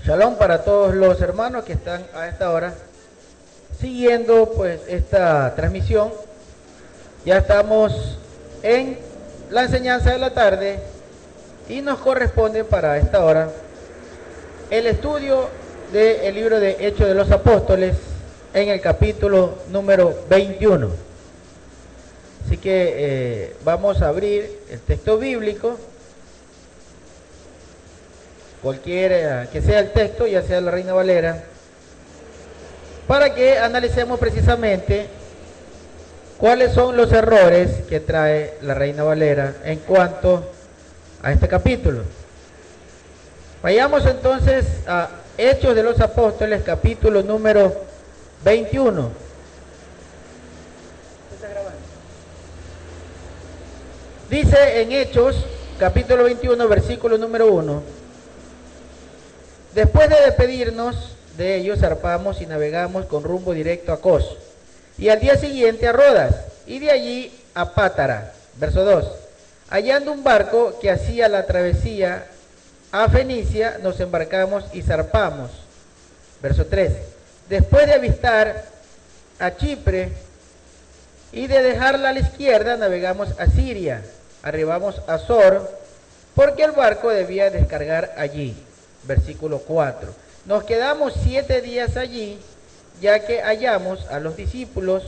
Shalom para todos los hermanos que están a esta hora siguiendo pues esta transmisión. Ya estamos en la enseñanza de la tarde y nos corresponde para esta hora el estudio del libro de Hechos de los Apóstoles en el capítulo número 21. Así que vamos a abrir el texto bíblico, cualquiera que sea el texto, ya sea la Reina Valera, para que analicemos precisamente cuáles son los errores que trae la Reina Valera en cuanto a este capítulo. Vayamos entonces a Hechos de los Apóstoles, capítulo número 21. Dice en Hechos, capítulo 21, versículo número 1. Después de despedirnos de ellos, zarpamos y navegamos con rumbo directo a Cos, y al día siguiente a Rodas, y de allí a Pátara. Verso 2. Hallando un barco que hacía la travesía a Fenicia, nos embarcamos y zarpamos. Verso 3. Después de avistar a Chipre y de dejarla a la izquierda, navegamos a Siria. Arribamos a Sor, porque el barco debía descargar allí. Versículo 4. Nos quedamos 7 días allí, ya que hallamos a los discípulos,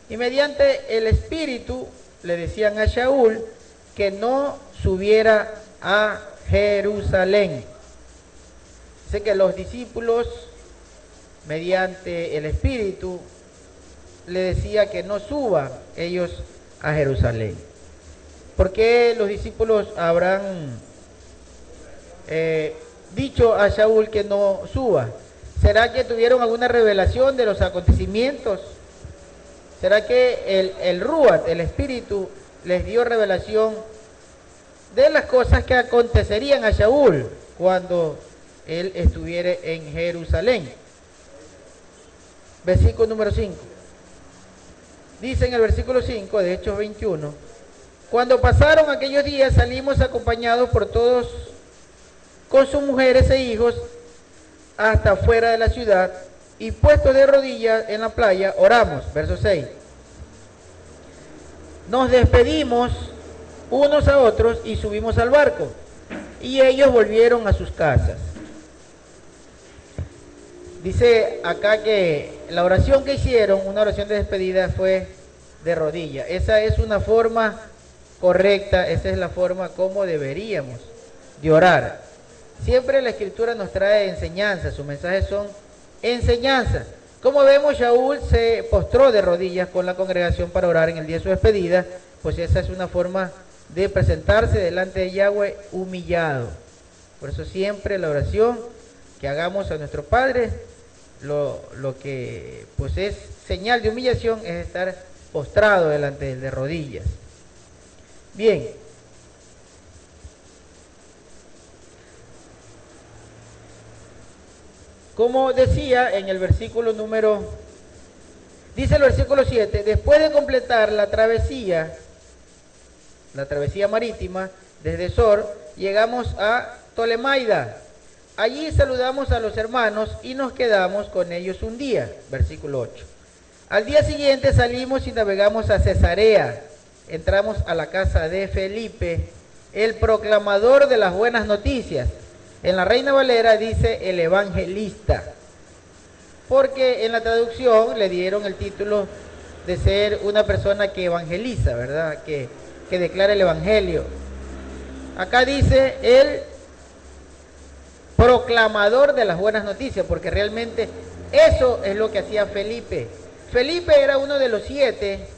y mediante el Espíritu le decían a Shaul que no subiera a Jerusalén. Dice que los discípulos, mediante el Espíritu, le decía que no suba ellos a Jerusalén. ¿Por qué los discípulos habrán dicho a Shaul que no suba? ¿Será que tuvieron alguna revelación de los acontecimientos? ¿Será que el Ruach, el Espíritu, les dio revelación de las cosas que acontecerían a Shaul cuando él estuviera en Jerusalén? Versículo número 5. Dice en el versículo 5 de Hechos 21: cuando pasaron aquellos días, salimos acompañados por todos con sus mujeres e hijos hasta fuera de la ciudad, y puestos de rodillas en la playa, oramos. Verso 6. Nos despedimos unos a otros y subimos al barco, y ellos volvieron a sus casas. Dice acá que la oración que hicieron, una oración de despedida, fue de rodillas. Esa es una forma correcta, esa es la forma como deberíamos de orar. Siempre la Escritura nos trae enseñanzas, sus mensajes son enseñanzas. Como vemos, Shaul se postró de rodillas con la congregación para orar en el día de su despedida, pues esa es una forma de presentarse delante de Yahweh humillado. Por eso siempre la oración que hagamos a nuestro Padre, lo que pues es señal de humillación es estar postrado delante de él de rodillas. Bien. Como decía en el versículo número, dice el versículo 7, después de completar la travesía marítima desde Sor, llegamos a Tolemaida. Allí saludamos a los hermanos y nos quedamos con ellos un día. Versículo 8. Al día siguiente salimos y navegamos a Cesarea. Entramos a la casa de Felipe, el proclamador de las buenas noticias. En la Reina Valera dice el evangelista, porque en la traducción le dieron el título de ser una persona que evangeliza, ¿verdad? Que declara el evangelio. Acá dice el proclamador de las buenas noticias, porque realmente eso es lo que hacía Felipe. Felipe era uno de los 7,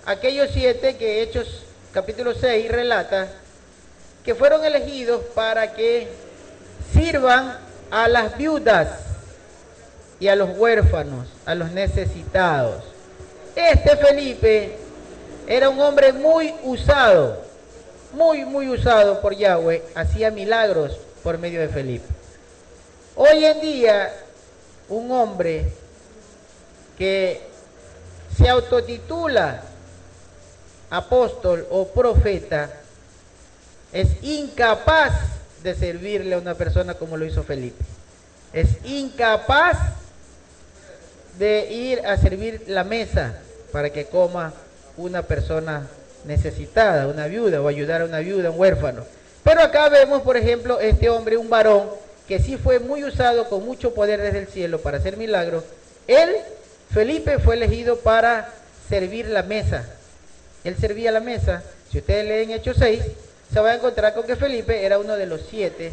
aquellos 7 que Hechos capítulo 6 relata, que fueron elegidos para que sirvan a las viudas y a los huérfanos, a los necesitados. Este Felipe era un hombre muy usado, muy usado por Yahweh, hacía milagros por medio de Felipe. Hoy en día, un hombre que se autotitula apóstol o profeta es incapaz de servirle a una persona como lo hizo Felipe. Es incapaz de ir a servir la mesa para que coma una persona necesitada, una viuda, o ayudar a una viuda, un huérfano. Pero acá vemos, por ejemplo, este hombre, un varón, que sí fue muy usado con mucho poder desde el cielo para hacer milagros. Él, Felipe, fue elegido para servir la mesa. Él servía la mesa. Si ustedes leen Hechos 6, se va a encontrar con que Felipe era uno de los 7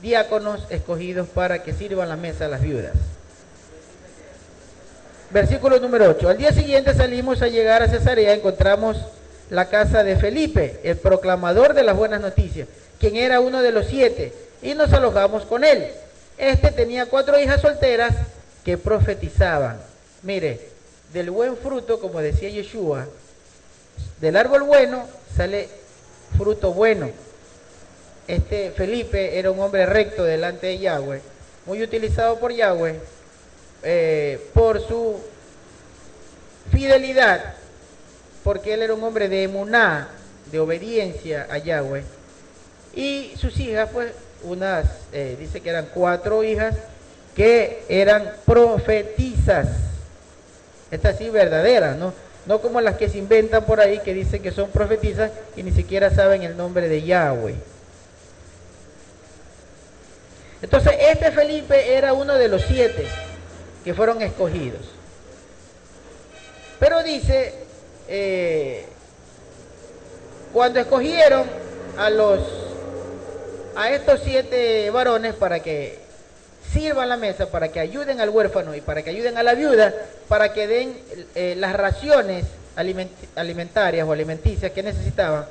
diáconos escogidos para que sirvan la mesa a las viudas. Versículo número 8. Al día siguiente salimos a llegar a Cesarea, encontramos la casa de Felipe, el proclamador de las buenas noticias, quien era uno de los 7, y nos alojamos con él. Este tenía 4 hijas solteras que profetizaban. Mire, del buen fruto, como decía Yeshua, del árbol bueno sale fruto bueno. Este Felipe era un hombre recto delante de Yahweh, muy utilizado por Yahweh, por su fidelidad, porque él era un hombre de emuná, de obediencia a Yahweh. Y sus hijas, pues, dice que eran 4 hijas que eran profetizas. Estas sí verdaderas, no como las que se inventan por ahí, que dicen que son profetizas y ni siquiera saben el nombre de Yahweh. Entonces, este Felipe era uno de los 7 que fueron escogidos. Pero dice, cuando escogieron a estos 7 varones para que sirvan la mesa, para que ayuden al huérfano y para que ayuden a la viuda, para que den las raciones alimentarias o alimenticias que necesitaban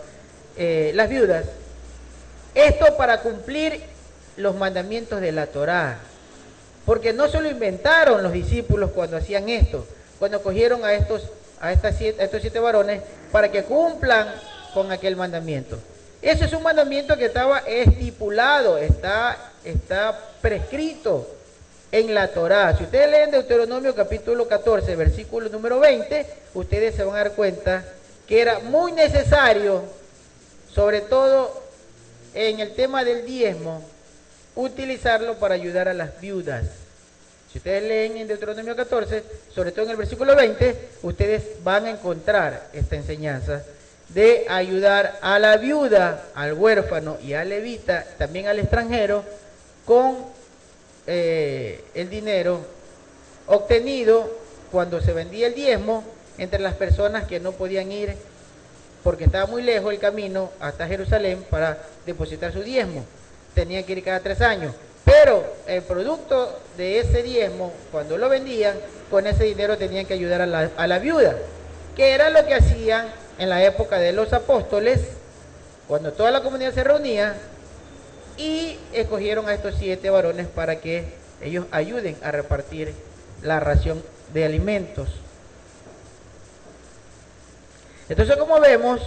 las viudas, esto para cumplir los mandamientos de la Torá, porque no se lo inventaron los discípulos cuando hacían esto, cuando cogieron a estos 7 varones para que cumplan con aquel mandamiento. Ese es un mandamiento que estaba estipulado, está prescrito en la Torá. Si ustedes leen Deuteronomio capítulo 14, versículo número 20, ustedes se van a dar cuenta que era muy necesario, sobre todo en el tema del diezmo, utilizarlo para ayudar a las viudas. Si ustedes leen en Deuteronomio 14, sobre todo en el versículo 20, ustedes van a encontrar esta enseñanza de ayudar a la viuda, al huérfano y al levita, también al extranjero, con el dinero obtenido cuando se vendía el diezmo entre las personas que no podían ir porque estaba muy lejos el camino hasta Jerusalén para depositar su diezmo. Tenían que ir cada 3 años. Pero el producto de ese diezmo, cuando lo vendían, con ese dinero tenían que ayudar a la viuda, que era lo que hacían en la época de los apóstoles, cuando toda la comunidad se reunía, y escogieron a estos 7 varones para que ellos ayuden a repartir la ración de alimentos. Entonces, como vemos,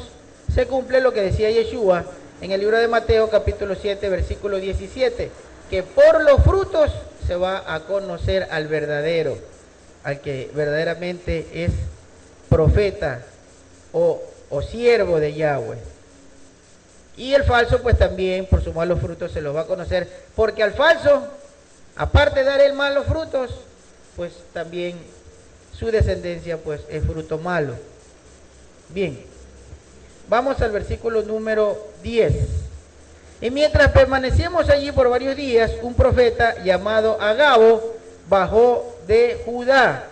se cumple lo que decía Yeshua en el libro de Mateo capítulo 7 versículo 17, que por los frutos se va a conocer al verdadero, al que verdaderamente es profeta o siervo de Yahweh. Y el falso, pues también por sus malos frutos se los va a conocer, porque al falso, aparte de dar el malos frutos, pues también su descendencia pues es fruto malo. Bien, vamos al versículo número 10. Y mientras permanecíamos allí por varios días, un profeta llamado Agabo bajó de Judá.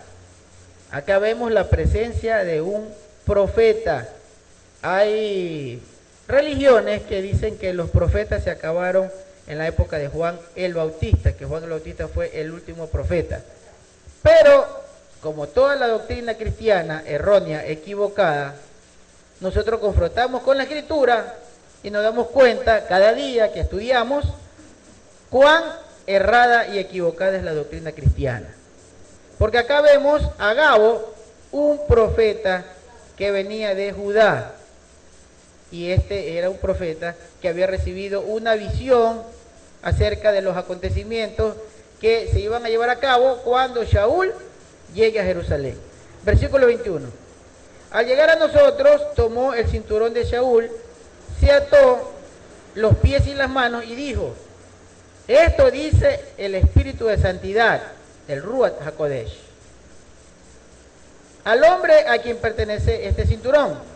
Acá vemos la presencia de un profeta. Hay religiones que dicen que los profetas se acabaron en la época de Juan el Bautista, que Juan el Bautista fue el último profeta. Pero, como toda la doctrina cristiana errónea, equivocada, nosotros confrontamos con la Escritura y nos damos cuenta cada día que estudiamos cuán errada y equivocada es la doctrina cristiana. Porque acá vemos a Agabo, un profeta que venía de Judá. Y este era un profeta que había recibido una visión acerca de los acontecimientos que se iban a llevar a cabo cuando Shaul llegue a Jerusalén. Versículo 21. Al llegar a nosotros, tomó el cinturón de Shaul, se ató los pies y las manos y dijo, esto dice el Espíritu de Santidad, el Ruach HaKodesh, al hombre a quien pertenece este cinturón.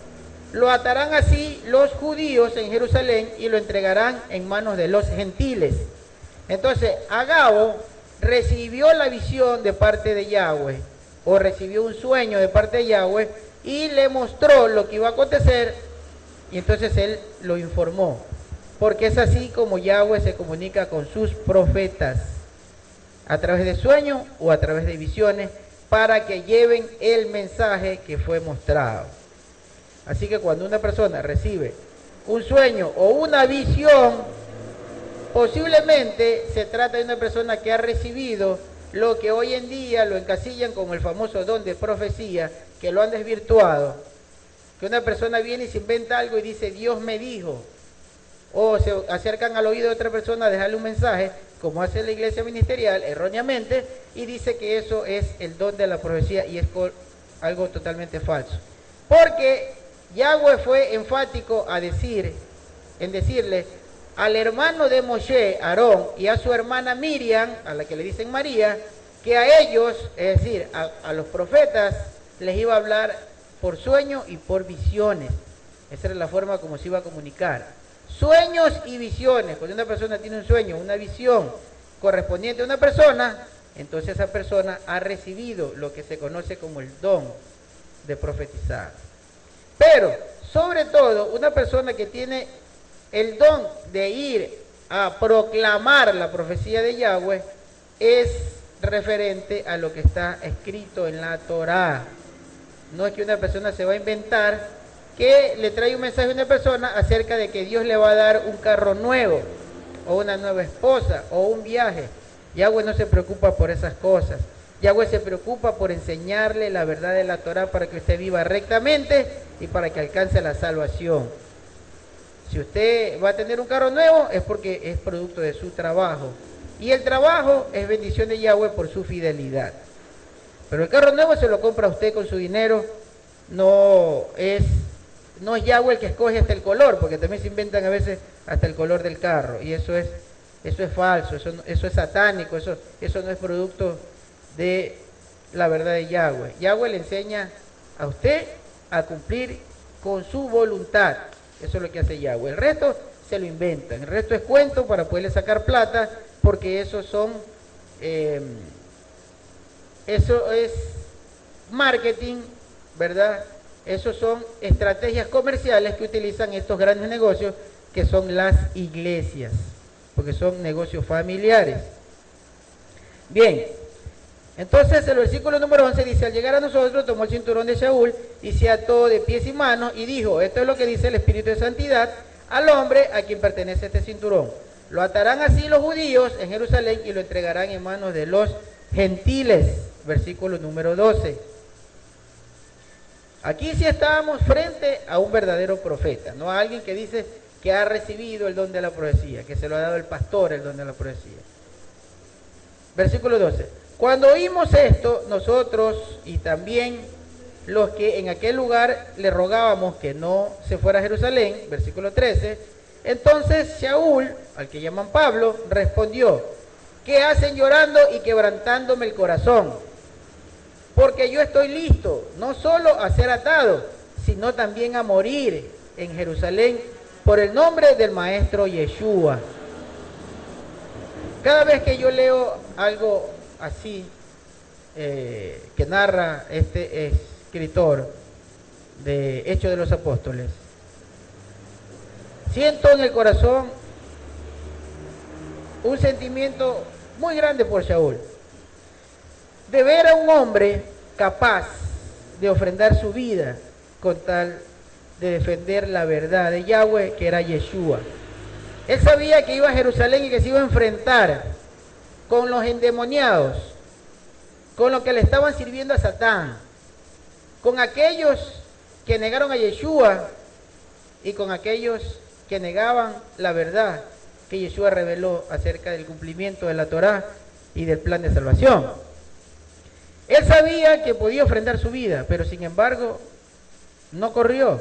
Lo atarán así los judíos en Jerusalén y lo entregarán en manos de los gentiles. Entonces, Agabo recibió la visión de parte de Yahweh, o recibió un sueño de parte de Yahweh, y le mostró lo que iba a acontecer, y entonces él lo informó. Porque es así como Yahweh se comunica con sus profetas, a través de sueños o a través de visiones, para que lleven el mensaje que fue mostrado. Así que cuando una persona recibe un sueño o una visión, posiblemente se trata de una persona que ha recibido lo que hoy en día lo encasillan como el famoso don de profecía, que lo han desvirtuado. Que una persona viene y se inventa algo y dice, Dios me dijo. O se acercan al oído de otra persona a dejarle un mensaje, como hace la iglesia ministerial erróneamente, y dice que eso es el don de la profecía, y es algo totalmente falso. Porque Yahweh fue enfático en decirle al hermano de Moshe, Aarón, y a su hermana Miriam, a la que le dicen María, que a ellos, es decir, a los profetas, les iba a hablar por sueños y por visiones. Esa era la forma como se iba a comunicar. Sueños y visiones. Cuando una persona tiene un sueño, una visión correspondiente a una persona, entonces esa persona ha recibido lo que se conoce como el don de profetizar. Pero, sobre todo, una persona que tiene el don de ir a proclamar la profecía de Yahweh es referente a lo que está escrito en la Torá. No es que una persona se va a inventar que le trae un mensaje a una persona acerca de que Dios le va a dar un carro nuevo, o una nueva esposa, o un viaje. Yahweh no se preocupa por esas cosas. Yahweh se preocupa por enseñarle la verdad de la Torá para que usted viva rectamente y para que alcance la salvación. Si usted va a tener un carro nuevo es porque es producto de su trabajo. Y el trabajo es bendición de Yahweh por su fidelidad. Pero el carro nuevo se lo compra usted con su dinero. No es Yahweh el que escoge hasta el color, porque también se inventan a veces hasta el color del carro. Y eso es falso, eso es satánico, eso no es producto de la verdad de Yahweh. Yahweh le enseña a usted a cumplir con su voluntad. Eso es lo que hace Yahweh. El resto se lo inventan. El resto es cuento para poderle sacar plata, porque eso es marketing, ¿verdad? Esos son estrategias comerciales que utilizan estos grandes negocios, que son las iglesias, porque son negocios familiares. Bien, entonces el versículo número 11 dice, al llegar a nosotros tomó el cinturón de Saúl y se ató de pies y manos y dijo, esto es lo que dice el Espíritu de Santidad al hombre a quien pertenece este cinturón. Lo atarán así los judíos en Jerusalén y lo entregarán en manos de los gentiles. Versículo número 12. Aquí sí estábamos frente a un verdadero profeta, no a alguien que dice que ha recibido el don de la profecía, que se lo ha dado el pastor el don de la profecía. Versículo 12. Cuando oímos esto, nosotros y también los que en aquel lugar le rogábamos que no se fuera a Jerusalén, versículo 13, entonces Saúl, al que llaman Pablo, respondió, ¿qué hacen llorando y quebrantándome el corazón? Porque yo estoy listo, no solo a ser atado, sino también a morir en Jerusalén por el nombre del Maestro Yeshua. Cada vez que yo leo algo así, que narra este escritor de Hechos de los Apóstoles, siento en el corazón un sentimiento muy grande por Saúl, de ver a un hombre capaz de ofrendar su vida con tal de defender la verdad de Yahweh, que era Yeshua. Él sabía que iba a Jerusalén y que se iba a enfrentar con los endemoniados, con los que le estaban sirviendo a Satán, con aquellos que negaron a Yeshua y con aquellos que negaban la verdad que Yeshua reveló acerca del cumplimiento de la Torá y del plan de salvación. Él sabía que podía ofrendar su vida, pero sin embargo no corrió.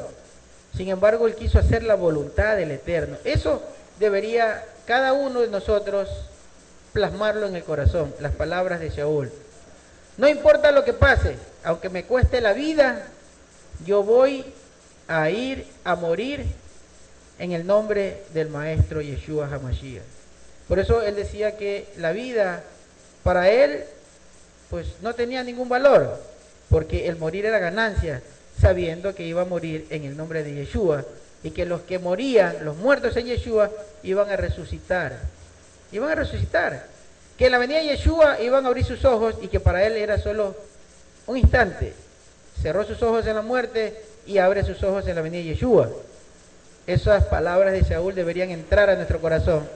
Sin embargo, él quiso hacer la voluntad del Eterno. Eso debería cada uno de nosotros plasmarlo en el corazón, las palabras de Shaul. No importa lo que pase, aunque me cueste la vida, yo voy a ir a morir en el nombre del Maestro Yeshua HaMashiach. Por eso él decía que la vida para él pues no tenía ningún valor, porque el morir era ganancia, sabiendo que iba a morir en el nombre de Yeshua, y que los que morían, los muertos en Yeshua, iban a resucitar. Iban a resucitar. Que en la venida de Yeshua iban a abrir sus ojos, y que para él era solo un instante. Cerró sus ojos en la muerte y abre sus ojos en la venida de Yeshua. Esas palabras de Shaul deberían entrar a nuestro corazón.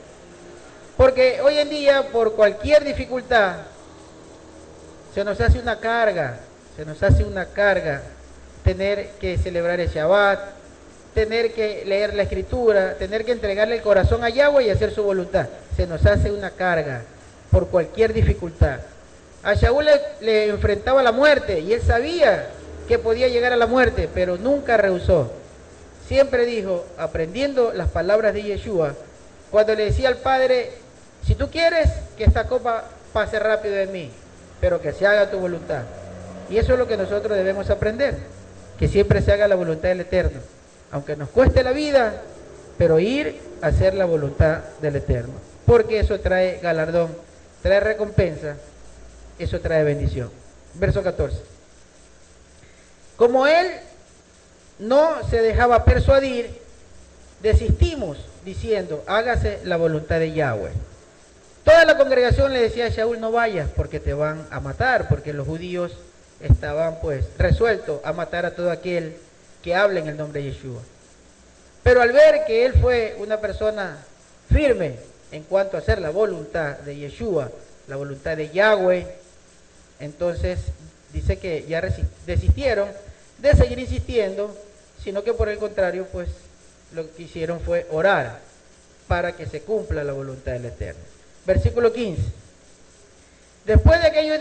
Porque hoy en día, por cualquier dificultad, se nos hace una carga, tener que celebrar el Shabbat, tener que leer la Escritura, tener que entregarle el corazón a Yahweh y hacer su voluntad. Se nos hace una carga por cualquier dificultad. A Shaul le enfrentaba la muerte y él sabía que podía llegar a la muerte, pero nunca rehusó. Siempre dijo, aprendiendo las palabras de Yeshua, cuando le decía al Padre, si tú quieres que esta copa pase rápido de mí, pero que se haga tu voluntad. Y eso es lo que nosotros debemos aprender, que siempre se haga la voluntad del Eterno, aunque nos cueste la vida, pero ir a hacer la voluntad del Eterno, porque eso trae galardón, trae recompensa, eso trae bendición. Verso 14. Como él no se dejaba persuadir, desistimos diciendo, hágase la voluntad de Yahweh. Toda la congregación le decía a Shaul, no vayas porque te van a matar, porque los judíos estaban pues resueltos a matar a todo aquel que hable en el nombre de Yeshua. Pero al ver que él fue una persona firme en cuanto a hacer la voluntad de Yeshua, la voluntad de Yahweh, entonces dice que ya desistieron de seguir insistiendo, sino que por el contrario, pues lo que hicieron fue orar para que se cumpla la voluntad del Eterno. Versículo 15. Después de aquellos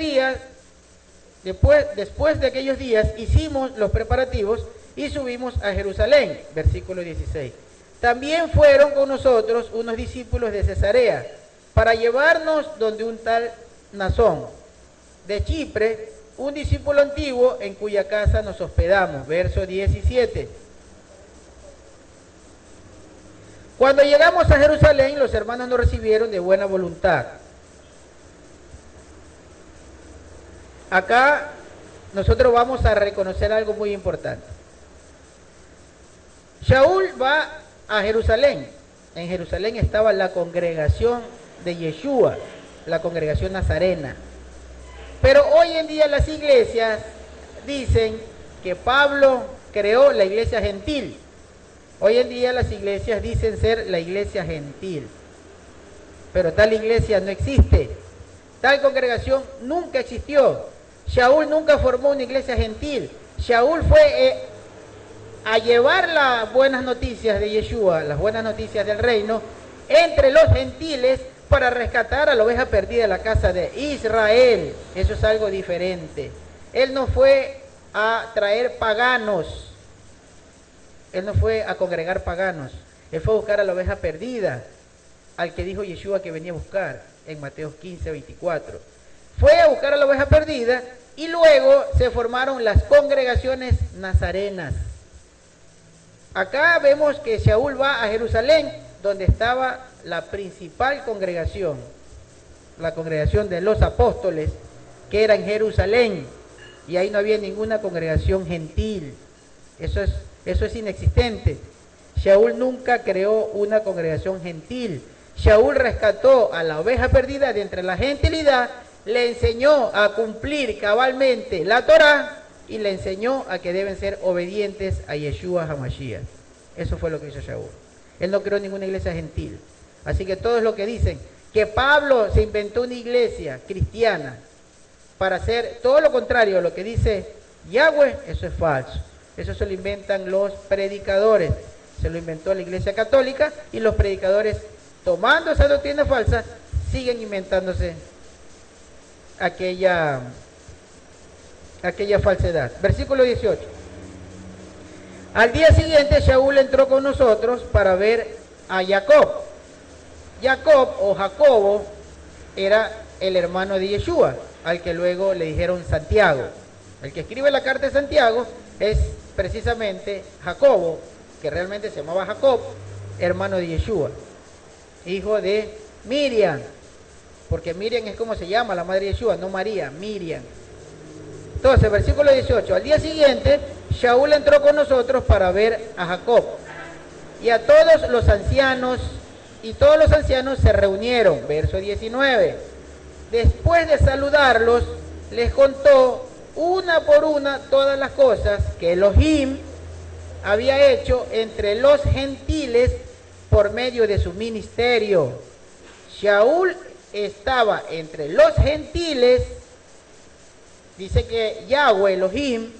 días hicimos los preparativos y subimos a Jerusalén. Versículo 16. También fueron con nosotros unos discípulos de Cesarea para llevarnos donde un tal Nazón de Chipre, un discípulo antiguo en cuya casa nos hospedamos. Verso 17. Cuando llegamos a Jerusalén, los hermanos nos recibieron de buena voluntad. Acá nosotros vamos a reconocer algo muy importante. Shaul va a Jerusalén. En Jerusalén estaba la congregación de Yeshua, la congregación nazarena. Pero hoy en día las iglesias dicen que Pablo creó la iglesia gentil. Hoy en día las iglesias dicen ser la iglesia gentil, pero tal iglesia no existe, tal congregación nunca existió. Shaul nunca formó una iglesia gentil. Shaul fue a llevar las buenas noticias de Yeshua, las buenas noticias del reino, entre los gentiles para rescatar a la oveja perdida de la casa de Israel. Eso es algo diferente. Él no fue a traer paganos. Él no fue a congregar paganos, él fue a buscar a la oveja perdida, al que dijo Yeshua que venía a buscar en Mateo 15, 24. Fue a buscar a la oveja perdida y luego se formaron las congregaciones nazarenas. Acá vemos que Shaul va a Jerusalén, donde estaba la principal congregación, la congregación de los apóstoles, que era en Jerusalén, y ahí no había ninguna congregación gentil. Eso es inexistente. Shaul nunca creó una congregación gentil. Shaul rescató a la oveja perdida de entre la gentilidad, le enseñó a cumplir cabalmente la Torá y le enseñó a que deben ser obedientes a Yeshua HaMashiach. Eso fue lo que hizo Shaul. Él no creó ninguna iglesia gentil. Así que todos los que dicen que Pablo se inventó una iglesia cristiana para hacer todo lo contrario a lo que dice Yahweh, eso es falso. Eso se lo inventan los predicadores. Se lo inventó la Iglesia Católica y los predicadores, tomando esa doctrina falsa, siguen inventándose aquella falsedad. Versículo 18. Al día siguiente Shaul entró con nosotros para ver a Jacob, Jacob o Jacobo era el hermano de Yeshua, al que luego le dijeron Santiago. El que escribe la carta de Santiago es precisamente Jacobo, que realmente se llamaba Jacob, hermano de Yeshua, hijo de Miriam, porque Miriam es como se llama la madre de Yeshua, no María, Miriam. Entonces, versículo 18, al día siguiente, Shaul entró con nosotros para ver a Jacob, y a todos los ancianos, y todos los ancianos se reunieron, verso 19. Después de saludarlos, les contó una por una todas las cosas que Elohim había hecho entre los gentiles por medio de su ministerio. Shaul estaba entre los gentiles, dice que Yahweh Elohim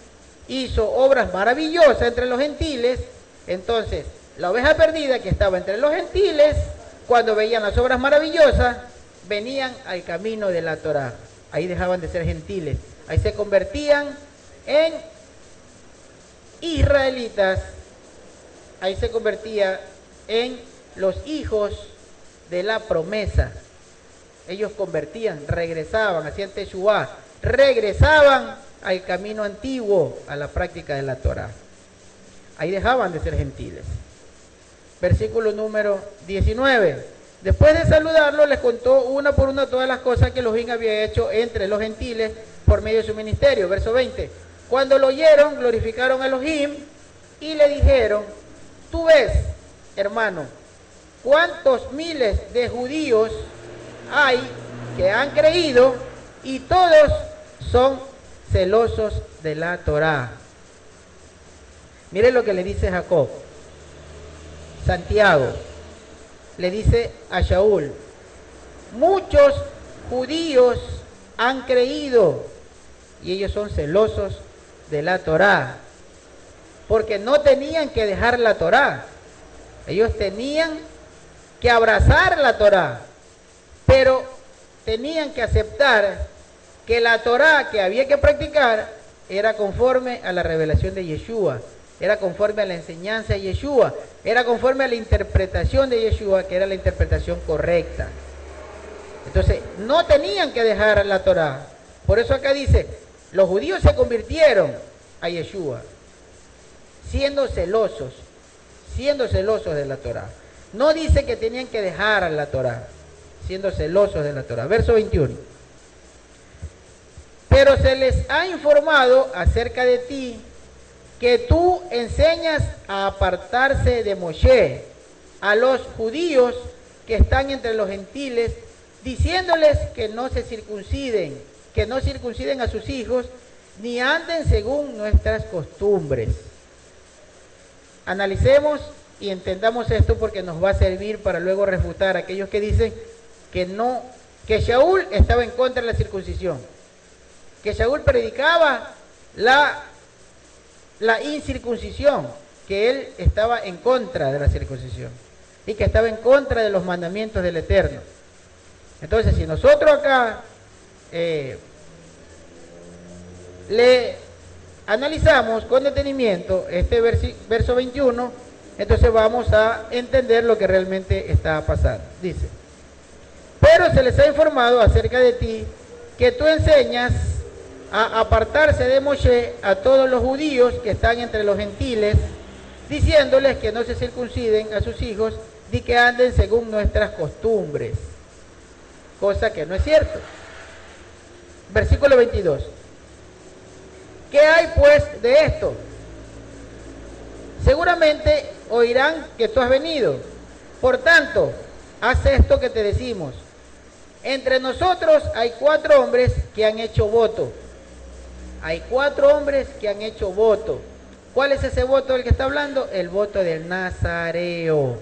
hizo obras maravillosas entre los gentiles. Entonces, la oveja perdida que estaba entre los gentiles, cuando veían las obras maravillosas, venían al camino de la Torá. Ahí dejaban de ser gentiles, ahí se convertían en israelitas, ahí se convertía en los hijos de la promesa. Ellos convertían, regresaban, hacían Teshuvá, regresaban al camino antiguo, a la práctica de la Torá. Ahí dejaban de ser gentiles. Versículo número 19. Después de saludarlo, les contó una por una todas las cosas que Elohim había hecho entre los gentiles por medio de su ministerio. Verso 20. Cuando lo oyeron, glorificaron a Elohim y le dijeron: tú ves, hermano, cuántos miles de judíos hay que han creído y todos son celosos de la Torá. Miren lo que le dice Jacob. Santiago le dice a Shaul: muchos judíos han creído y ellos son celosos de la Torá, porque no tenían que dejar la Torá, ellos tenían que abrazar la Torá, pero tenían que aceptar que la Torá que había que practicar era conforme a la revelación de Yeshua, era conforme a la enseñanza de Yeshua, era conforme a la interpretación de Yeshua, que era la interpretación correcta. Entonces, no tenían que dejar la Torá. Por eso acá dice, los judíos se convirtieron a Yeshua, siendo celosos de la Torá. No dice que tenían que dejar la Torá, siendo celosos de la Torá. Verso 21. Pero se les ha informado acerca de ti, que tú enseñas a apartarse de Moshe a los judíos que están entre los gentiles, diciéndoles que no se circunciden, que no circunciden a sus hijos, ni anden según nuestras costumbres. Analicemos y entendamos esto, porque nos va a servir para luego refutar a aquellos que dicen que no, que Shaul estaba en contra de la circuncisión, que Shaul predicaba la incircuncisión, que él estaba en contra de la circuncisión y que estaba en contra de los mandamientos del Eterno. Entonces, si nosotros acá le analizamos con detenimiento este verso 21, entonces vamos a entender lo que realmente está pasando. Dice: pero se les ha informado acerca de ti, que tú enseñas a apartarse de Moshe a todos los judíos que están entre los gentiles, diciéndoles que no se circunciden a sus hijos, ni que anden según nuestras costumbres. Cosa que no es cierto. Versículo 22. ¿Qué hay pues de esto? Seguramente oirán que tú has venido. Por tanto, haz esto que te decimos. Entre nosotros hay 4 hombres que han hecho voto. Hay 4 hombres que han hecho voto. ¿Cuál es ese voto del que está hablando? El voto del nazareo.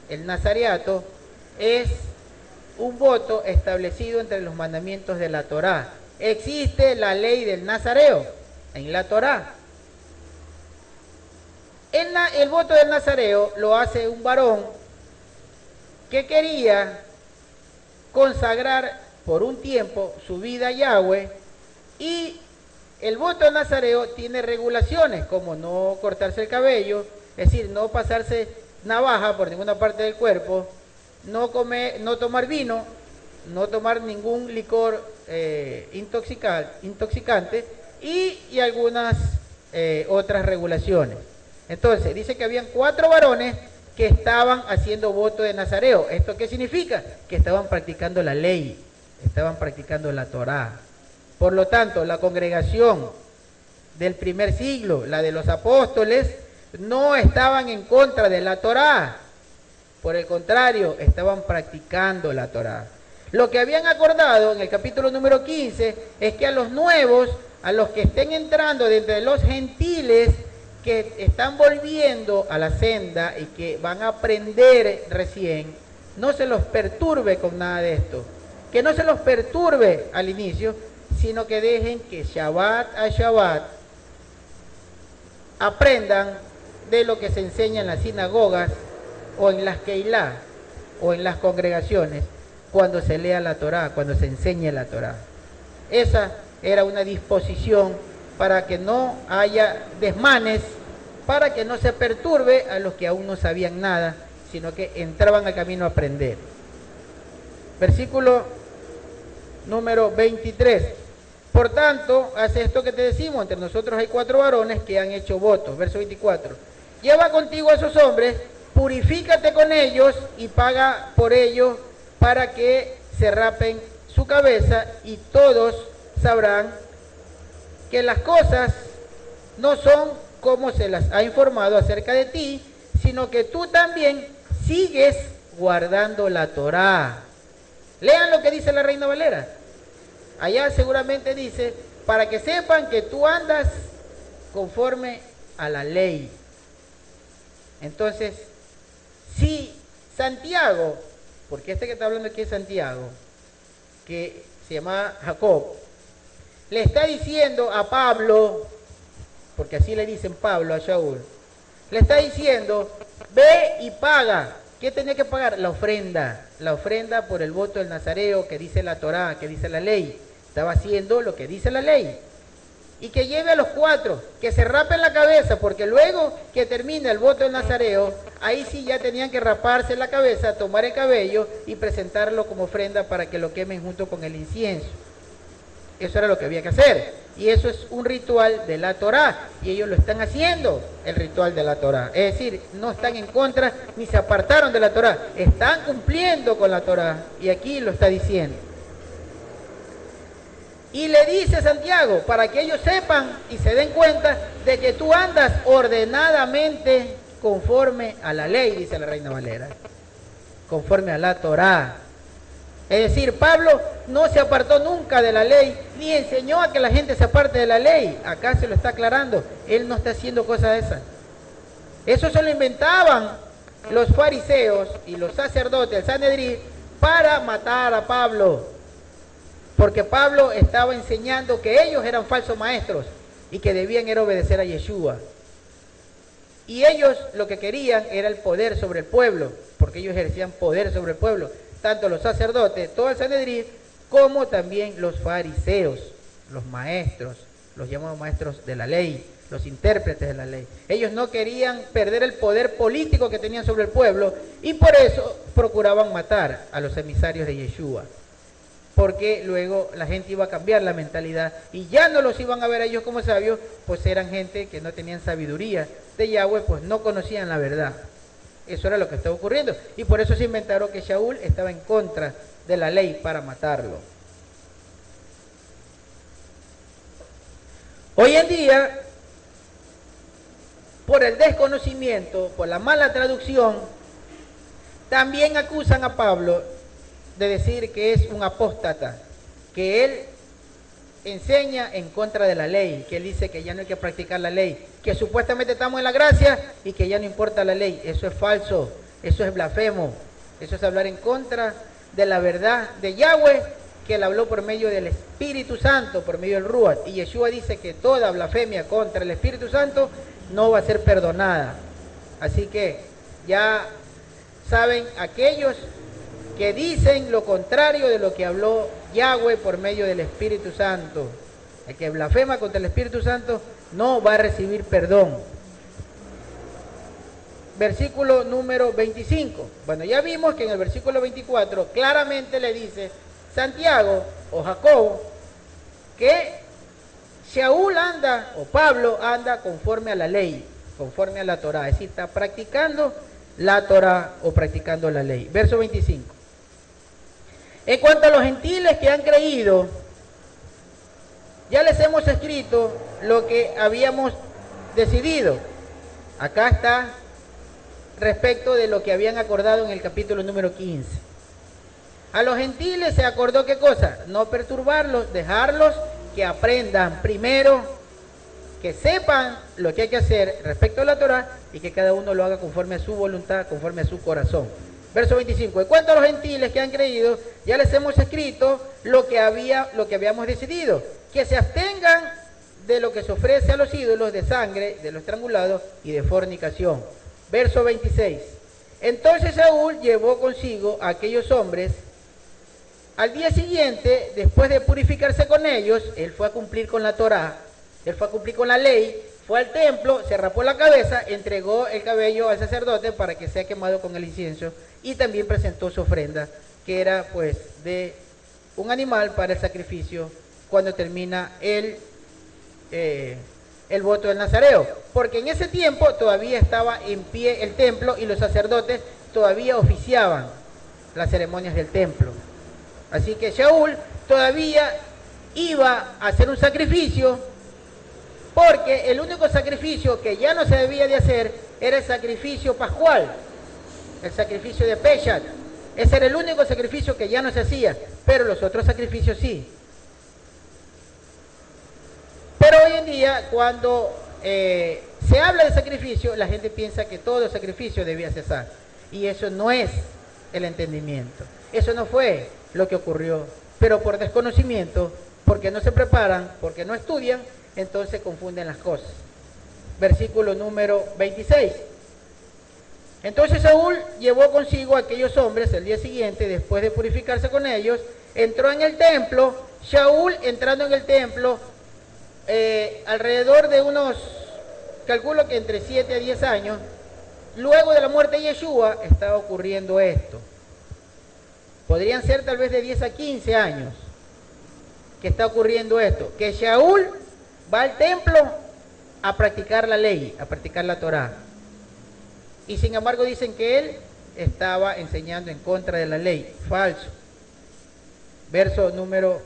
El nazareato es un voto establecido entre los mandamientos de la Torá. Existe la ley del nazareo en la Torá. El voto del nazareo lo hace un varón que quería consagrar por un tiempo su vida a Yahweh, y el voto del nazareo tiene regulaciones, como no cortarse el cabello, es decir, no pasarse navaja por ninguna parte del cuerpo, no tomar vino, no tomar ningún licor intoxicante y algunas otras regulaciones. Entonces, dice que habían 4 varones que estaban haciendo voto de Nazareo. ¿Esto qué significa? Que estaban practicando la ley, estaban practicando la Torá. Por lo tanto, la congregación del primer siglo, la de los apóstoles, no estaban en contra de la Torá. Por el contrario, estaban practicando la Torá. Lo que habían acordado en el capítulo número 15 es que a los nuevos, a los que estén entrando de entre los gentiles, que están volviendo a la senda y que van a aprender recién, no se los perturbe con nada de esto. Que no se los perturbe al inicio, sino que dejen que Shabbat a Shabbat aprendan de lo que se enseña en las sinagogas o en las Keilah o en las congregaciones cuando se lea la Torá, cuando se enseñe la Torá. Esa era una disposición para que no haya desmanes, para que no se perturbe a los que aún no sabían nada, sino que entraban al camino a aprender. Versículo número 23. Por tanto, hace esto que te decimos, entre nosotros hay 4 varones que han hecho votos. Verso 24. Lleva contigo a esos hombres, purifícate con ellos y paga por ellos para que se rapen su cabeza y todos sabrán que las cosas no son como se las ha informado acerca de ti, sino que tú también sigues guardando la Torá. Lean lo que dice la Reina Valera. Allá seguramente dice, para que sepan que tú andas conforme a la ley. Entonces, si Santiago, porque este que está hablando aquí es Santiago, que se llama Jacob, le está diciendo a Pablo, porque así le dicen Pablo a Shaul, le está diciendo, ve y paga. ¿Qué tenía que pagar? La ofrenda por el voto del Nazareo que dice la Torá, que dice la ley. Estaba haciendo lo que dice la ley. Y que lleve a los 4, que se rapen la cabeza, porque luego que termine el voto del Nazareo, ahí sí ya tenían que raparse la cabeza, tomar el cabello y presentarlo como ofrenda para que lo quemen junto con el incienso. Eso era lo que había que hacer. Y eso es un ritual de la Torá. Y ellos lo están haciendo, el ritual de la Torá. Es decir, no están en contra ni se apartaron de la Torá. Están cumpliendo con la Torá. Y aquí lo está diciendo. Y le dice Santiago, para que ellos sepan y se den cuenta de que tú andas ordenadamente conforme a la ley, dice la Reina Valera. Conforme a la Torá. Es decir, Pablo no se apartó nunca de la ley, ni enseñó a que la gente se aparte de la ley. Acá se lo está aclarando. Él no está haciendo cosas de esas. Eso se lo inventaban los fariseos y los sacerdotes del Sanedrín para matar a Pablo. Porque Pablo estaba enseñando que ellos eran falsos maestros y que debían era obedecer a Yeshua. Y ellos lo que querían era el poder sobre el pueblo, porque ellos ejercían poder sobre el pueblo. Tanto los sacerdotes, todo el Sanedrín, como también los fariseos, los maestros, los llamados maestros de la ley, los intérpretes de la ley. Ellos no querían perder el poder político que tenían sobre el pueblo y por eso procuraban matar a los emisarios de Yeshua. Porque luego la gente iba a cambiar la mentalidad y ya no los iban a ver a ellos como sabios, pues eran gente que no tenían sabiduría de Yahweh, pues no conocían la verdad. Eso era lo que estaba ocurriendo. Y por eso se inventaron que Shaul estaba en contra de la ley para matarlo. Hoy en día, por el desconocimiento, por la mala traducción, también acusan a Pablo de decir que es un apóstata, que él enseña en contra de la ley, que él dice que ya no hay que practicar la ley, que supuestamente estamos en la gracia y que ya no importa la ley. Eso es falso, eso es blasfemo, eso es hablar en contra de la verdad de Yahweh, que él habló por medio del Espíritu Santo, por medio del Ruach. Y Yeshua dice que toda blasfemia contra el Espíritu Santo no va a ser perdonada. Así que ya saben aquellos que dicen lo contrario de lo que habló Yahweh por medio del Espíritu Santo. El que blasfema contra el Espíritu Santo no va a recibir perdón. versículo número 25. Bueno, ya vimos que en el versículo 24 claramente le dice Santiago o Jacobo que Shaul anda, o Pablo anda conforme a la ley, conforme a la Torá, es decir, está practicando la Torá o practicando la ley. Verso 25. En cuanto a los gentiles que han creído, ya les hemos escrito lo que habíamos decidido. Acá está respecto de lo que habían acordado en el capítulo número 15. A los gentiles se acordó ¿qué cosa? No perturbarlos, dejarlos que aprendan primero, que sepan lo que hay que hacer respecto a la Torá y que cada uno lo haga conforme a su voluntad, conforme a su corazón. Verso 25. En cuanto a los gentiles que han creído, ya les hemos escrito lo que habíamos decidido, que se abstengan de lo que se ofrece a los ídolos, de sangre, de lo estrangulado y de fornicación. Verso 26. Entonces Saúl llevó consigo a aquellos hombres. Al día siguiente, después de purificarse con ellos, él fue a cumplir con la Torá, él fue a cumplir con la ley, fue al templo, se rapó la cabeza, entregó el cabello al sacerdote para que sea quemado con el incienso y también presentó su ofrenda, que era pues de un animal para el sacrificio cuando termina el voto del Nazareo, porque en ese tiempo todavía estaba en pie el templo y los sacerdotes todavía oficiaban las ceremonias del templo. Así que Shaul todavía iba a hacer un sacrificio, porque el único sacrificio que ya no se debía de hacer era el sacrificio pascual, el sacrificio de Peshat. Ese era el único sacrificio que ya no se hacía, pero los otros sacrificios sí. Pero hoy en día, cuando se habla de sacrificio, la gente piensa que todo sacrificio debía cesar. Y eso no es el entendimiento. Eso no fue lo que ocurrió. Pero por desconocimiento, porque no se preparan, porque no estudian, entonces confunden las cosas. Versículo número 26. Entonces Saúl llevó consigo a aquellos hombres el día siguiente, después de purificarse con ellos, entró en el templo. Saúl, entrando en el templo, alrededor de unos, calculo que entre 7 a 10 años, luego de la muerte de Yeshua, estaba ocurriendo esto. Podrían ser tal vez de 10 a 15 años que está ocurriendo esto, que Saúl va al templo a practicar la ley, a practicar la Torá. Y sin embargo dicen que él estaba enseñando en contra de la ley. Falso. Verso número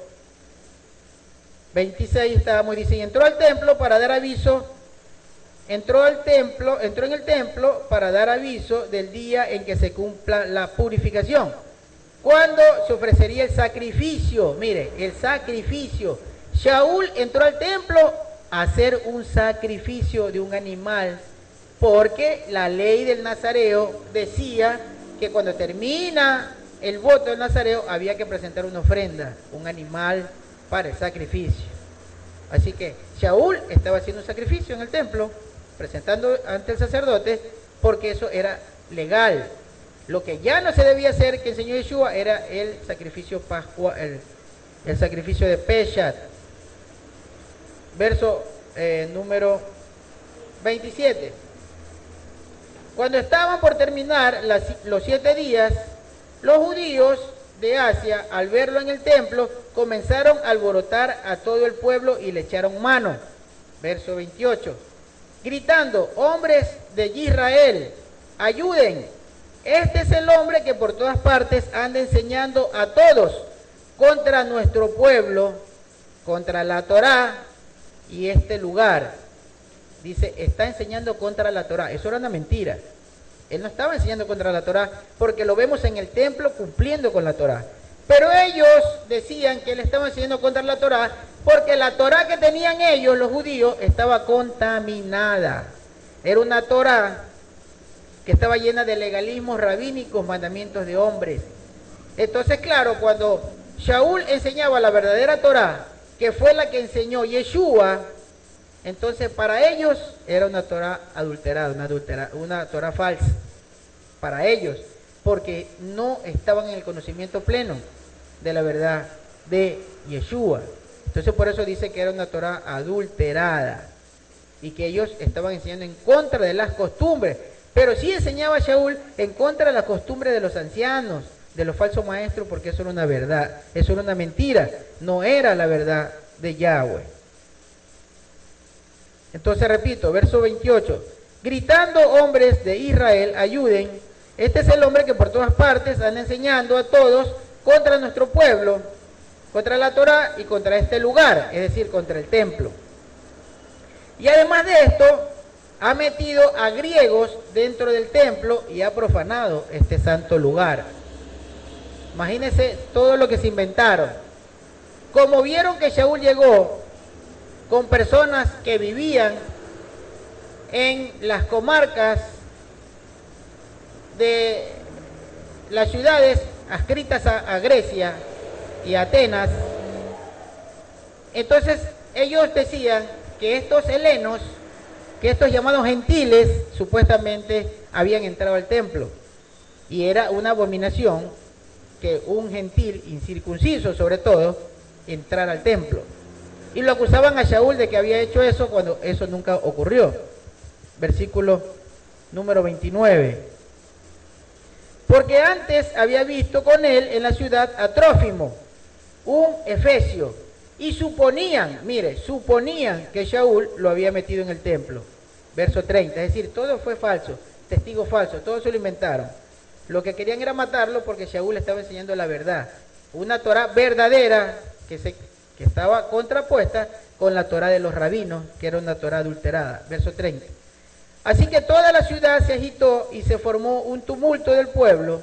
26 estábamos, dice, y entró al templo para dar aviso, entró en el templo para dar aviso del día en que se cumpla la purificación. ¿Cuándo se ofrecería el sacrificio? Mire, el sacrificio. Saúl entró al templo a hacer un sacrificio de un animal, porque la ley del Nazareo decía que cuando termina el voto del Nazareo había que presentar una ofrenda, un animal para el sacrificio. Así que Saúl estaba haciendo un sacrificio en el templo, presentando ante el sacerdote, porque eso era legal. Lo que ya no se debía hacer, que enseñó Yeshua, era el sacrificio pascual, el sacrificio de Peshat. Verso número 27. Cuando estaban por terminar los 7 días, los judíos de Asia, al verlo en el templo, comenzaron a alborotar a todo el pueblo y le echaron mano. Verso 28. Gritando, hombres de Israel, ayuden. Este es el hombre que por todas partes anda enseñando a todos contra nuestro pueblo, contra la Torá y este lugar. Dice, está enseñando contra la Torá. Eso era una mentira. Él no estaba enseñando contra la Torá, porque lo vemos en el templo cumpliendo con la Torá. Pero ellos decían que él estaba enseñando contra la Torá, porque la Torá que tenían ellos, los judíos, estaba contaminada. Era una Torá que estaba llena de legalismos rabínicos, mandamientos de hombres. Entonces, claro, cuando Saúl enseñaba la verdadera Torá, que fue la que enseñó Yeshua, entonces para ellos era una Torá adulterada, una Torá falsa, para ellos, porque no estaban en el conocimiento pleno de la verdad de Yeshua. Entonces por eso dice que era una Torá adulterada y que ellos estaban enseñando en contra de las costumbres. Pero sí enseñaba a Shaul en contra de la costumbre de los ancianos, de los falsos maestros, porque eso era una verdad, eso era una mentira, no era la verdad de Yahweh. Entonces repito, verso 28, gritando hombres de Israel, ayuden. Este es el hombre que por todas partes anda enseñando a todos contra nuestro pueblo, contra la Torá y contra este lugar, es decir, contra el templo. Y además de esto, ha metido a griegos dentro del templo y ha profanado este santo lugar. Imagínense todo lo que se inventaron. Como vieron que Shaul llegó con personas que vivían en las comarcas de las ciudades adscritas a Grecia y Atenas, entonces ellos decían que estos helenos, que estos llamados gentiles, supuestamente habían entrado al templo, y era una abominación que un gentil incircunciso, sobre todo, entrara al templo. Y lo acusaban a Shaul de que había hecho eso cuando eso nunca ocurrió. Versículo número 29. Porque antes había visto con él en la ciudad a Trófimo, un efesio, y suponían que Shaul lo había metido en el templo. Verso 30, es decir, todo fue falso, testigo falso, todo se lo inventaron. Lo que querían era matarlo porque Shaul estaba enseñando la verdad, una Torá verdadera que estaba contrapuesta con la Torá de los rabinos, que era una Torá adulterada. Verso 30. Así que toda la ciudad se agitó y se formó un tumulto del pueblo.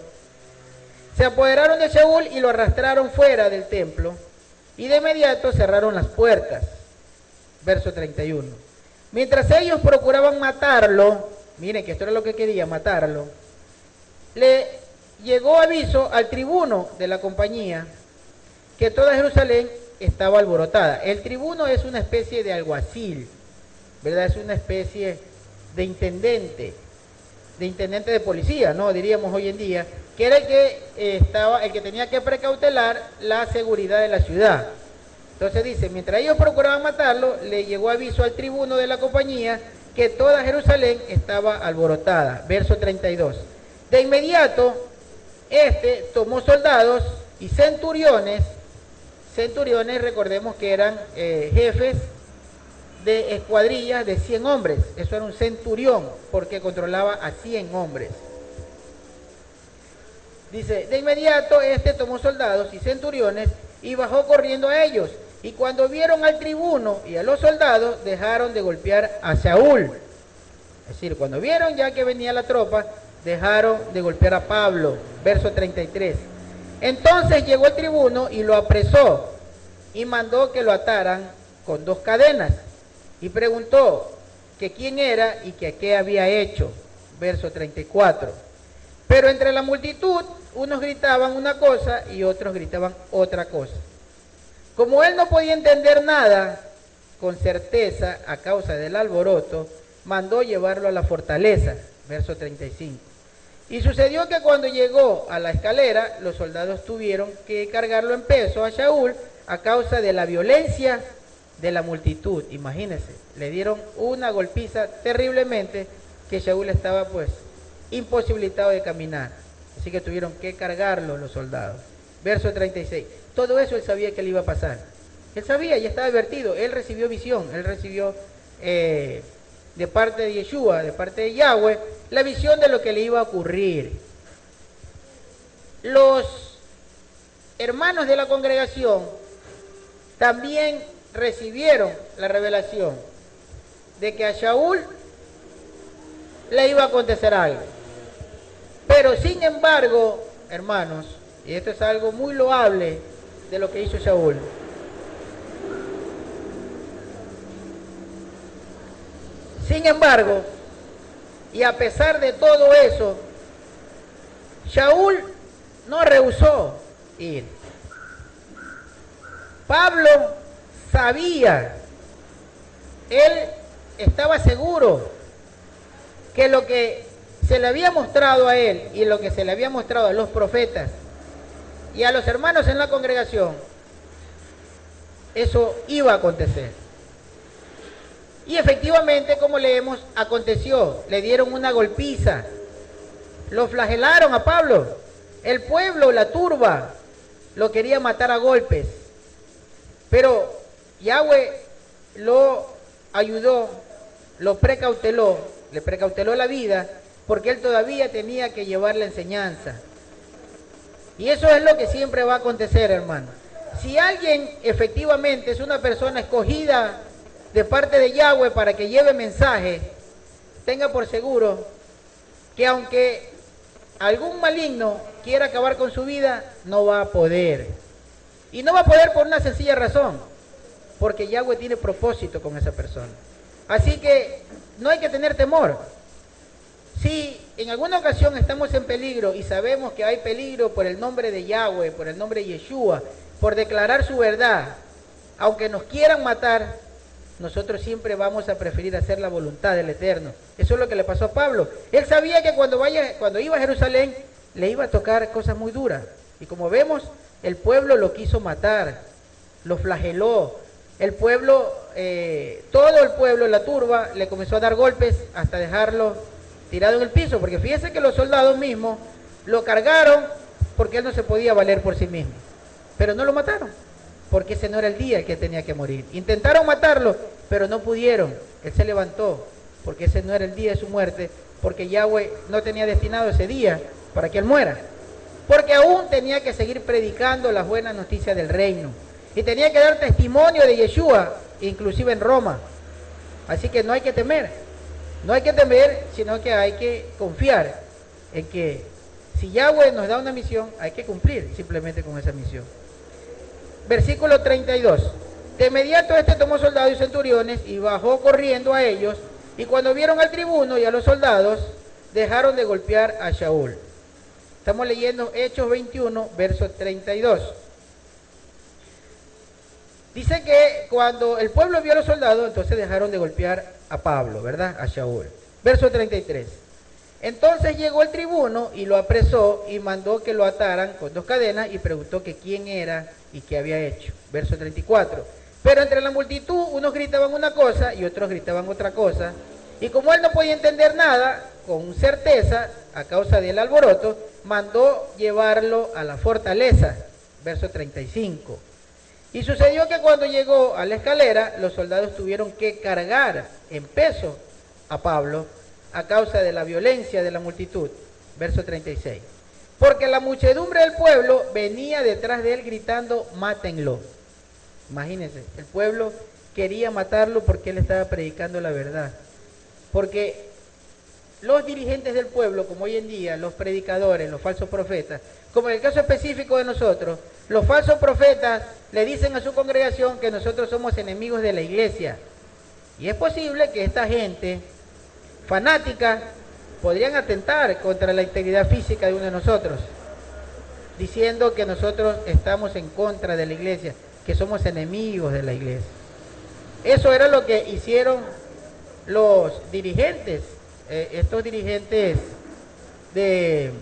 Se apoderaron de Shaul y lo arrastraron fuera del templo y de inmediato cerraron las puertas. Verso 31. Mientras ellos procuraban matarlo, miren que esto era lo que quería, matarlo, le llegó aviso al tribuno de la compañía que toda Jerusalén estaba alborotada. El tribuno es una especie de alguacil, ¿verdad? Es una especie de intendente de policía, ¿no? Diríamos hoy en día, que era el que tenía que precautelar la seguridad de la ciudad. Entonces dice, mientras ellos procuraban matarlo, le llegó aviso al tribuno de la compañía que toda Jerusalén estaba alborotada. Verso 32. De inmediato, tomó soldados y centuriones, recordemos que eran jefes de escuadrillas de 100 hombres, eso era un centurión, porque controlaba a 100 hombres. Dice, de inmediato tomó soldados y centuriones y bajó corriendo a ellos, y cuando vieron al tribuno y a los soldados, dejaron de golpear a Shaul. Es decir, cuando vieron ya que venía la tropa, dejaron de golpear a Pablo. Verso 33. Entonces llegó el tribuno y lo apresó y mandó que lo ataran con 2 cadenas y preguntó que quién era y que qué había hecho. Verso 34. Pero entre la multitud unos gritaban una cosa y otros gritaban otra cosa. Como él no podía entender nada con certeza a causa del alboroto, mandó llevarlo a la fortaleza. Verso 35. Y sucedió que cuando llegó a la escalera, los soldados tuvieron que cargarlo en peso a Shaul a causa de la violencia de la multitud. Imagínense, le dieron una golpiza terriblemente que Shaul estaba pues imposibilitado de caminar. Así que tuvieron que cargarlo los soldados. Verso 36. Todo eso él sabía que le iba a pasar. Él sabía, ya estaba advertido. Él recibió visión, él recibió de parte de Yeshua, de parte de Yahweh, la visión de lo que le iba a ocurrir. Los hermanos de la congregación también recibieron la revelación de que a Shaul le iba a acontecer algo. Pero sin embargo, hermanos, y esto es algo muy loable de lo que hizo Shaul, sin embargo, y a pesar de todo eso, Shaul no rehusó ir. Pablo sabía, él estaba seguro que lo que se le había mostrado a él y lo que se le había mostrado a los profetas y a los hermanos en la congregación, eso iba a acontecer. Y efectivamente, como leemos, aconteció, le dieron una golpiza, lo flagelaron a Pablo. El pueblo, la turba, lo quería matar a golpes. Pero Yahweh lo ayudó, lo precauteló, le precauteló la vida, porque él todavía tenía que llevar la enseñanza. Y eso es lo que siempre va a acontecer, hermano. Si alguien efectivamente es una persona escogida de parte de Yahweh para que lleve mensaje, tenga por seguro que aunque algún maligno quiera acabar con su vida, no va a poder. Y no va a poder por una sencilla razón, porque Yahweh tiene propósito con esa persona. Así que no hay que tener temor. Si en alguna ocasión estamos en peligro y sabemos que hay peligro por el nombre de Yahweh, por el nombre de Yeshua, por declarar su verdad, aunque nos quieran matar, nosotros siempre vamos a preferir hacer la voluntad del Eterno. Eso es lo que le pasó a Pablo. Él sabía que cuando iba a Jerusalén, le iba a tocar cosas muy duras. Y como vemos, el pueblo lo quiso matar, lo flageló. El pueblo, todo el pueblo, la turba, le comenzó a dar golpes hasta dejarlo tirado en el piso. Porque fíjense que los soldados mismos lo cargaron porque él no se podía valer por sí mismo. Pero no lo mataron, porque ese no era el día en que tenía que morir. Intentaron matarlo, pero no pudieron. Él se levantó, porque ese no era el día de su muerte, porque Yahweh no tenía destinado ese día para que él muera. Porque aún tenía que seguir predicando las buenas noticias del reino. Y tenía que dar testimonio de Yeshua, inclusive en Roma. Así que no hay que temer. No hay que temer, sino que hay que confiar en que si Yahweh nos da una misión, hay que cumplir simplemente con esa misión. Versículo 32. De inmediato este tomó soldados y centuriones y bajó corriendo a ellos, y cuando vieron al tribuno y a los soldados, dejaron de golpear a Shaul. Estamos leyendo Hechos 21, verso 32. Dice que cuando el pueblo vio a los soldados, entonces dejaron de golpear a Pablo, ¿verdad? A Shaul. Verso 33. Entonces llegó el tribuno y lo apresó y mandó que lo ataran con 2 cadenas y preguntó que quién era y qué había hecho. Verso 34. Pero entre la multitud unos gritaban una cosa y otros gritaban otra cosa. Y como él no podía entender nada, con certeza, a causa del alboroto, mandó llevarlo a la fortaleza. Verso 35. Y sucedió que cuando llegó a la escalera, los soldados tuvieron que cargar en peso a Pablo a causa de la violencia de la multitud. Verso 36. Porque la muchedumbre del pueblo venía detrás de él gritando, mátenlo. Imagínense, el pueblo quería matarlo porque él estaba predicando la verdad. Porque los dirigentes del pueblo, como hoy en día, los predicadores, los falsos profetas, como en el caso específico de nosotros, los falsos profetas le dicen a su congregación que nosotros somos enemigos de la iglesia. Y es posible que esta gente fanática podrían atentar contra la integridad física de uno de nosotros, diciendo que nosotros estamos en contra de la iglesia, que somos enemigos de la iglesia. Eso era lo que hicieron los dirigentes, estos dirigentes del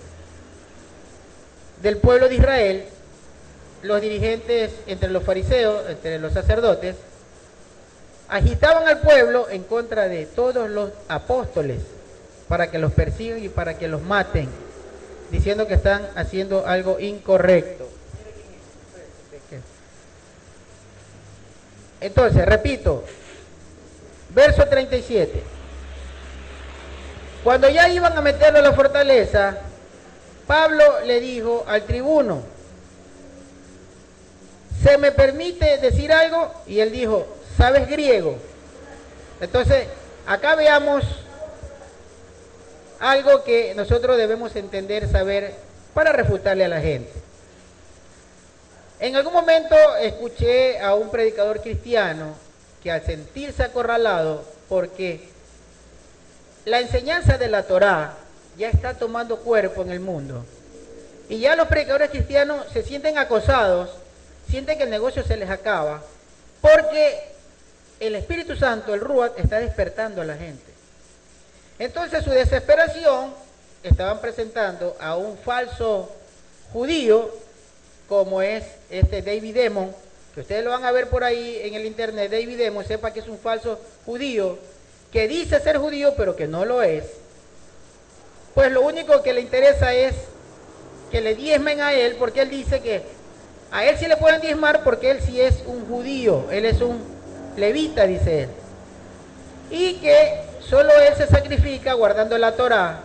pueblo de Israel, los dirigentes entre los fariseos, entre los sacerdotes, agitaban al pueblo en contra de todos los apóstoles para que los persigan y para que los maten, diciendo que están haciendo algo incorrecto. Entonces, repito, verso 37. Cuando ya iban a meterlo a la fortaleza, Pablo le dijo al tribuno, ¿se me permite decir algo? Y él dijo, ¿sabes griego? Entonces, acá veamos algo que nosotros debemos entender, saber, para refutarle a la gente. En algún momento escuché a un predicador cristiano que al sentirse acorralado, porque la enseñanza de la Torá ya está tomando cuerpo en el mundo, y ya los predicadores cristianos se sienten acosados, sienten que el negocio se les acaba, porque el Espíritu Santo, el Ruach, está despertando a la gente. Entonces, su desesperación, estaban presentando a un falso judío, como es este David Demon, que ustedes lo van a ver por ahí en el internet, David Demo, sepa que es un falso judío, que dice ser judío pero que no lo es, pues lo único que le interesa es que le diezmen a él, porque él dice que a él sí le pueden diezmar porque él sí es un judío, él es un levita, dice él, y que solo él se sacrifica guardando la Torá,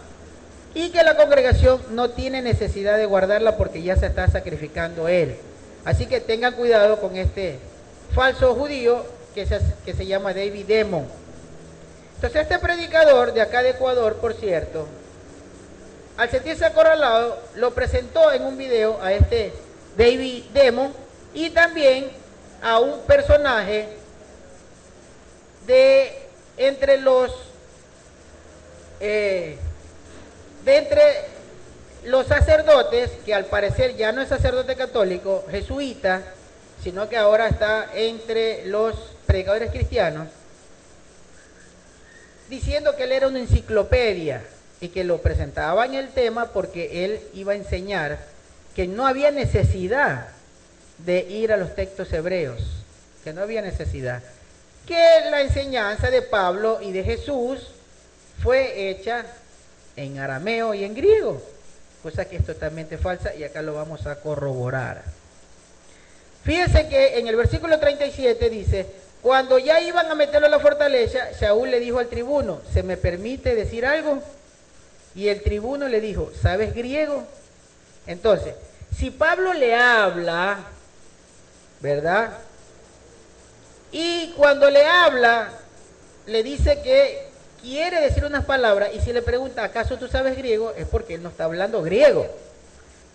y que la congregación no tiene necesidad de guardarla porque ya se está sacrificando él. Así que tengan cuidado con este falso judío que se llama David Demo. Entonces este predicador de acá de Ecuador, por cierto, al sentirse acorralado, lo presentó en un video a este David Demo y también a un personaje de entre los sacerdotes, que al parecer ya no es sacerdote católico, jesuita, sino que ahora está entre los predicadores cristianos, diciendo que él era una enciclopedia y que lo presentaba en el tema porque él iba a enseñar que no había necesidad de ir a los textos hebreos, que no había necesidad, que la enseñanza de Pablo y de Jesús fue hecha en arameo y en griego, cosa que es totalmente falsa y acá lo vamos a corroborar. Fíjense que en el versículo 37 dice: cuando ya iban a meterlo a la fortaleza, Saúl le dijo al tribuno: ¿se me permite decir algo? Y el tribuno le dijo: ¿sabes griego? Entonces, si Pablo le habla, ¿verdad? Y cuando le habla, le dice que quiere decir unas palabras, y si le pregunta: ¿acaso tú sabes griego? Es porque él no está hablando griego.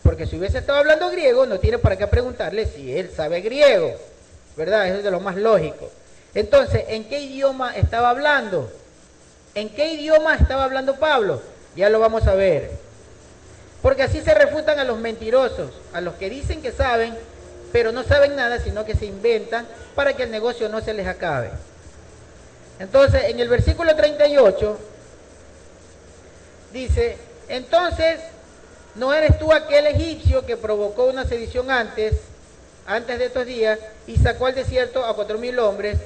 Porque si hubiese estado hablando griego, no tiene para qué preguntarle si él sabe griego, ¿verdad? Eso es de lo más lógico. Entonces, ¿en qué idioma estaba hablando? ¿En qué idioma estaba hablando Pablo? Ya lo vamos a ver. Porque así se refutan a los mentirosos, a los que dicen que saben, pero no saben nada, sino que se inventan para que el negocio no se les acabe. Entonces, en el versículo 38, dice: entonces, ¿no eres tú aquel egipcio que provocó una sedición antes de estos días, y sacó al desierto a 4,000 hombres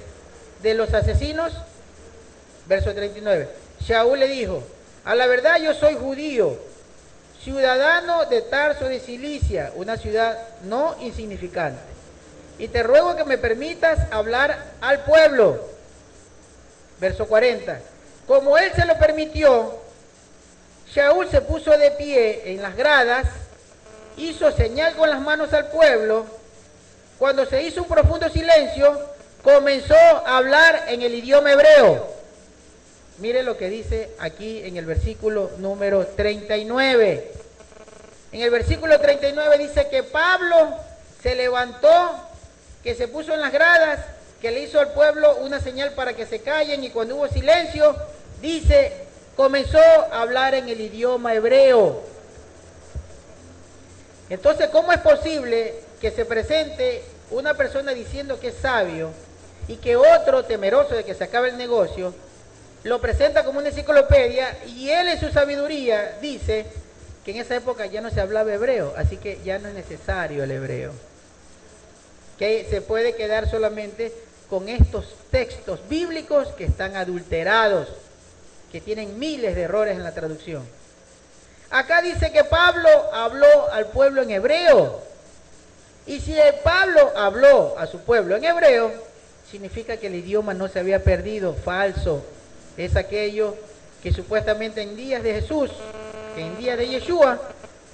de los asesinos? Verso 39. Saúl le dijo: a la verdad yo soy judío, ciudadano de Tarso de Cilicia, una ciudad no insignificante, y te ruego que me permitas hablar al pueblo. Verso 40. Como él se lo permitió, Saúl se puso de pie en las gradas, hizo señal con las manos al pueblo. Cuando se hizo un profundo silencio, comenzó a hablar en el idioma hebreo. Mire lo que dice aquí en el versículo número 39. En el versículo 39 dice que Pablo se levantó, que se puso en las gradas, que le hizo al pueblo una señal para que se callen, y cuando hubo silencio, dice, comenzó a hablar en el idioma hebreo. Entonces, ¿cómo es posible que se presente una persona diciendo que es sabio y que otro, temeroso de que se acabe el negocio, lo presenta como una enciclopedia, y él en su sabiduría dice que en esa época ya no se hablaba hebreo, así que ya no es necesario el hebreo, que se puede quedar solamente con estos textos bíblicos que están adulterados, que tienen miles de errores en la traducción? Acá dice que Pablo habló al pueblo en hebreo, y si Pablo habló a su pueblo en hebreo, significa que el idioma no se había perdido. Falso. Es aquello que supuestamente en días de Jesús, que en días de Yeshua,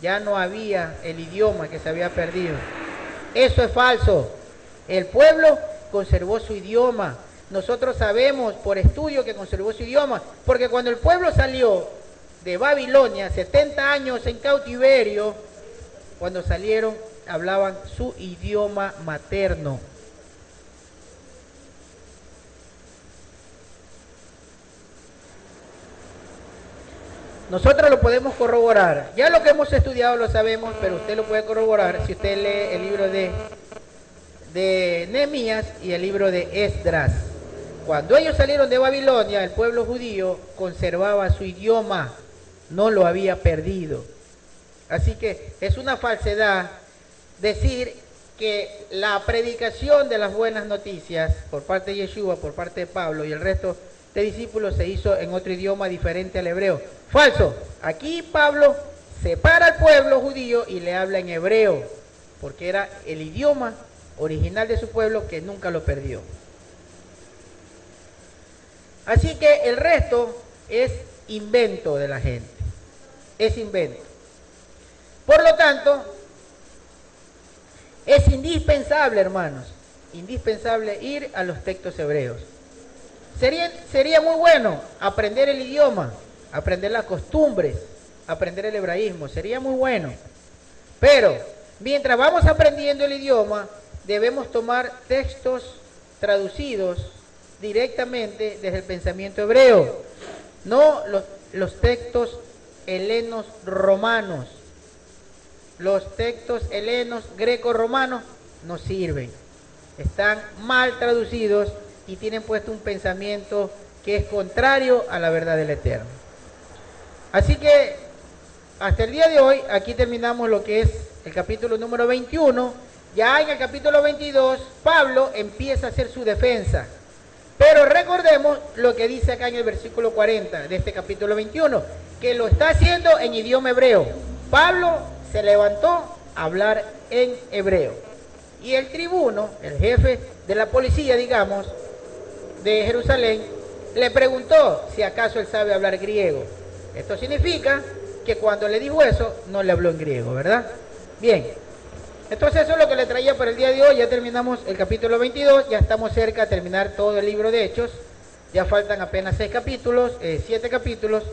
ya no había el idioma, que se había perdido. Eso es falso. El pueblo conservó su idioma. Nosotros sabemos por estudio que conservó su idioma, porque cuando el pueblo salió de Babilonia, 70 años en cautiverio, cuando salieron hablaban su idioma materno. Nosotros lo podemos corroborar. Ya lo que hemos estudiado lo sabemos, pero usted lo puede corroborar si usted lee el libro de Nehemías y el libro de Esdras. Cuando ellos salieron de Babilonia, el pueblo judío conservaba su idioma, no lo había perdido. Así que es una falsedad decir que la predicación de las buenas noticias por parte de Yeshua, por parte de Pablo y el resto de discípulos se hizo en otro idioma diferente al hebreo. Falso. Aquí Pablo separa al pueblo judío y le habla en hebreo, porque era el idioma original de su pueblo que nunca lo perdió. Así que el resto es invento de la gente. Es invento. Por lo tanto, es indispensable, hermanos, indispensable ir a los textos hebreos. Sería muy bueno aprender el idioma, aprender las costumbres, aprender el hebraísmo, sería muy bueno. Pero, mientras vamos aprendiendo el idioma, debemos tomar textos traducidos directamente desde el pensamiento hebreo, no los textos helenos romanos. Los textos helenos greco-romanos no sirven, están mal traducidos y tienen puesto un pensamiento que es contrario a la verdad del Eterno. Así que hasta el día de hoy aquí terminamos lo que es el capítulo número 21. Ya en el capítulo 22 Pablo empieza a hacer su defensa, pero recordemos lo que dice acá en el versículo 40 de este capítulo 21, que lo está haciendo en idioma hebreo. Pablo se levantó a hablar en hebreo. Y el tribuno, el jefe de la policía, digamos, de Jerusalén, le preguntó si acaso él sabe hablar griego. Esto significa que cuando le dijo eso, no le habló en griego, ¿verdad? Bien, entonces eso es lo que le traía para el día de hoy. Ya terminamos el capítulo 22, ya estamos cerca de terminar todo el libro de Hechos. Ya faltan apenas 7 capítulos,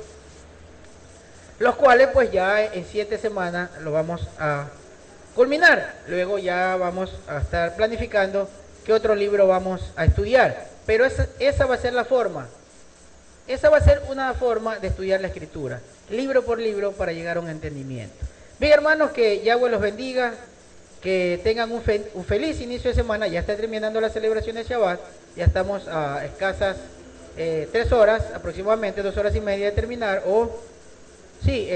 los cuales pues ya en 7 semanas lo vamos a culminar. Luego ya vamos a estar planificando qué otro libro vamos a estudiar. Pero esa va a ser la forma. Esa va a ser una forma de estudiar la Escritura, libro por libro, para llegar a un entendimiento. Bien, hermanos, que Yahweh los bendiga, que tengan un feliz inicio de semana. Ya está terminando la celebración de Shabbat, ya estamos a escasas 3 horas, aproximadamente 2 horas y media de terminar, sí,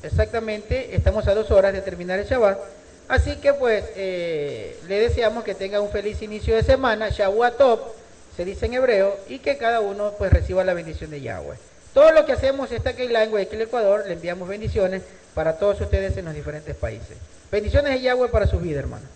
exactamente, estamos a 2 horas de terminar el Shabbat. Así que pues le deseamos que tenga un feliz inicio de semana, Shabbat Tov, se dice en hebreo, y que cada uno pues reciba la bendición de Yahweh. Todo lo que hacemos está aquí en Guayaquil, Ecuador, le enviamos bendiciones para todos ustedes en los diferentes países. Bendiciones de Yahweh para su vida, hermano.